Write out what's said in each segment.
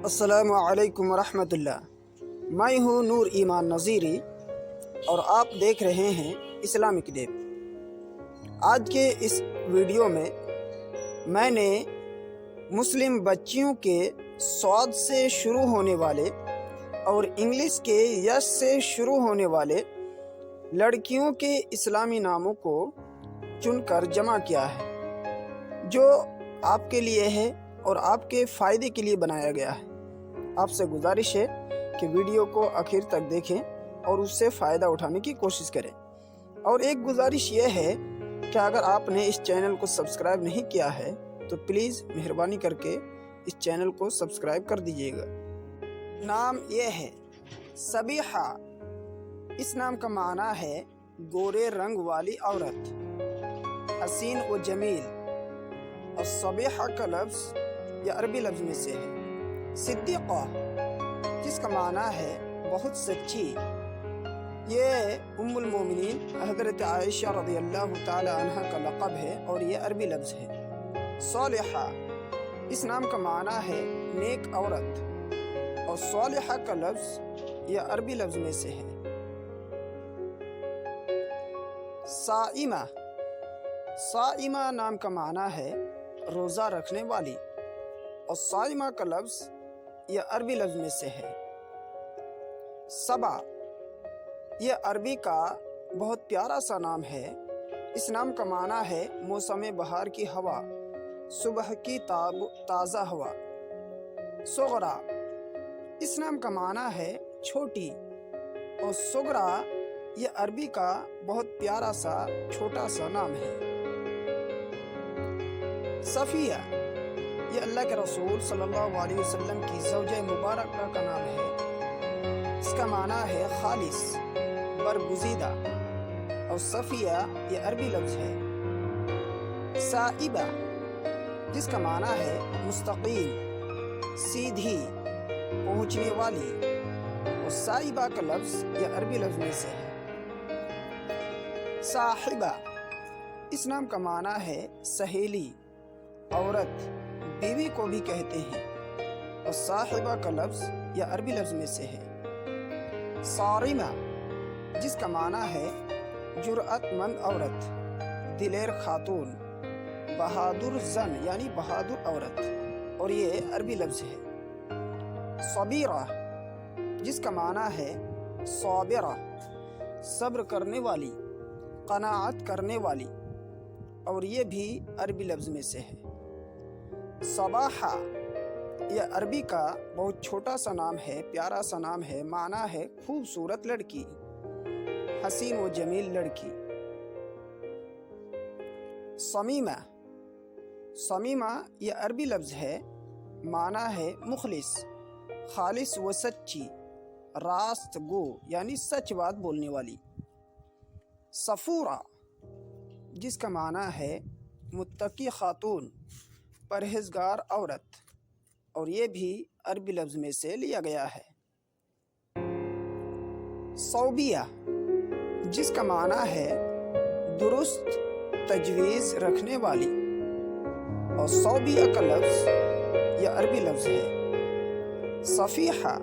السلام علیکم ورحمۃ اللہ۔ میں ہوں نور ایمان نذیری اور آپ دیکھ رہے ہیں اسلامک ڈیپ۔ آج کے اس ویڈیو میں نے مسلم بچیوں کے سواد سے شروع ہونے والے اور انگلش کے یس سے شروع ہونے والے لڑکیوں کے اسلامی ناموں کو چن کر جمع کیا ہے، جو آپ کے لیے ہے اور آپ کے فائدے کے لیے بنایا گیا ہے۔ آپ سے گزارش ہے کہ ویڈیو کو آخر تک دیکھیں اور اس سے فائدہ اٹھانے کی کوشش کریں۔ اور ایک گزارش یہ ہے کہ اگر آپ نے اس چینل کو سبسکرائب نہیں کیا ہے تو پلیز مہربانی کر کے اس چینل کو سبسکرائب کر دیجیے گا۔ نام یہ ہے صبیحہ۔ اس نام کا معنی ہے گورے رنگ والی عورت، حسین و جمیل۔ اور صبیحہ کا لفظ یہ عربی لفظ میں سے ہے۔ صدیقہ، جس کا معنی ہے بہت سچی، یہ ام المومنین حضرت عائشہ رضی اللہ تعالی عنہ کا لقب ہے اور یہ عربی لفظ ہے۔ صالحہ، اس نام کا معنی ہے نیک عورت، اور صالحہ کا لفظ یہ عربی لفظ میں سے ہے۔ صائمہ، صائمہ نام کا معنی ہے روزہ رکھنے والی، اور صائمہ کا لفظ یہ عربی لفظ میں سے ہے۔ صبا، یہ عربی کا بہت پیارا سا نام ہے۔ اس نام کا معنی ہے موسم بہار کی ہوا، صبح کی تازہ ہوا۔ صغرا، اس نام کا معنی ہے چھوٹی، اور صغرا یہ عربی کا بہت پیارا سا چھوٹا سا نام ہے۔ صفیہ، یہ اللہ کے رسول صلی اللہ علیہ وسلم کی زوجہ مبارکہ کا نام ہے۔ اس کا معنی ہے خالص، برگزیدہ، اور صفیہ یہ عربی لفظ ہے۔ سائبہ، جس کا معنی ہے مستقیم، سیدھی، پہنچنے والی، اور سائبہ کا لفظ یہ عربی لفظ میں سے ہے۔ صاحبہ، اس نام کا معنی ہے سہیلی، عورت، بیوی کو بھی کہتے ہیں، اور صاحبہ کا لفظ یہ عربی لفظ میں سے ہے۔ صارمہ، جس کا معنی ہے جرأت مند عورت، دلیر خاتون، بہادر زن یعنی بہادر عورت، اور یہ عربی لفظ ہے۔ صبیرہ، جس کا معنی ہے صابرہ، صبر کرنے والی، قناعت کرنے والی، اور یہ بھی عربی لفظ میں سے ہے۔ صباحہ، یہ عربی کا بہت چھوٹا سا نام ہے، پیارا سا نام ہے، معنی ہے خوبصورت لڑکی، حسین و جمیل لڑکی۔ صمیمہ، صمیمہ یہ عربی لفظ ہے، معنی ہے مخلص، خالص و سچی، راست گو یعنی سچ بات بولنے والی۔ صفورہ، جس کا معنی ہے متقی خاتون، پرہیزگار عورت، اور یہ بھی عربی لفظ میں سے لیا گیا ہے۔ صوبیہ، جس کا معنی ہے درست تجویز رکھنے والی، اور صوبیہ کا لفظ یہ عربی لفظ ہے۔ صفیحہ،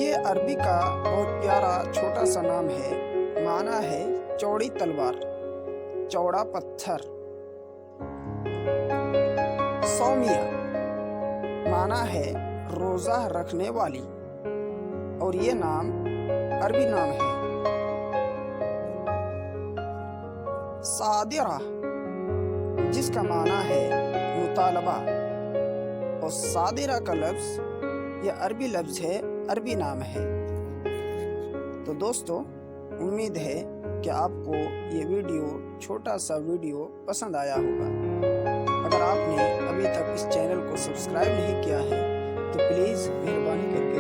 یہ عربی کا بہت پیارا چھوٹا سا نام ہے، معنی ہے چوڑی تلوار، چوڑا پتھر۔ صومیہ، معنی ہے روزہ رکھنے والی، اور یہ نام عربی نام ہے۔ صادرہ، جس کا معنی ہے مطالبہ، اور صادرہ کا لفظ یہ عربی لفظ ہے، عربی نام ہے۔ تو دوستو، امید ہے کہ آپ کو یہ ویڈیو چھوٹا سا ویڈیو پسند آیا ہوگا۔ اگر آپ نے ابھی تک اس چینل کو سبسکرائب نہیں کیا ہے تو پلیز مہربانی کر کے